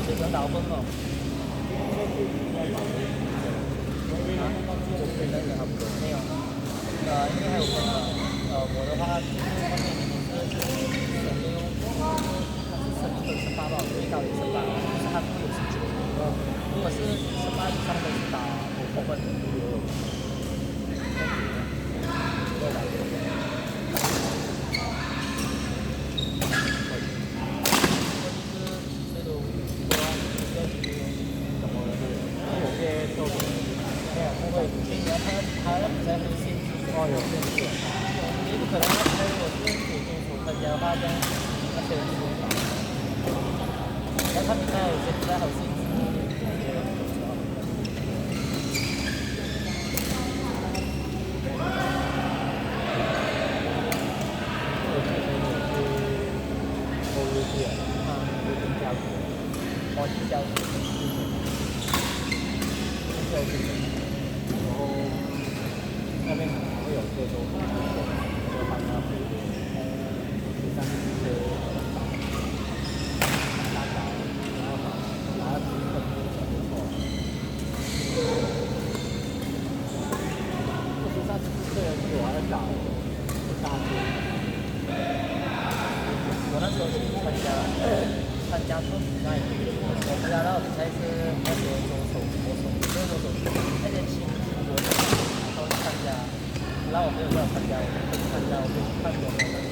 水准高分哦。差不多。没有。因为还有分了。我的话就是后面已经是16，它是16分18吧，最高也18，就是它会有19。如果是18以上的是打5分。哦，有限制。也不可能，如果是普通所参加的话，这样那些人就不会打。要看比赛，有些比赛好限制。我去教学，然后那边可能会有这种，就帮他配合，像一些大小，然后拿几分钟就不错。64岁的是我要找大学，我那时候是参加做比赛，我参加到比赛是那些左手、左手、右手那些轻国手都去参加，然后我没有办法参加，我就不参加，我就去看别人。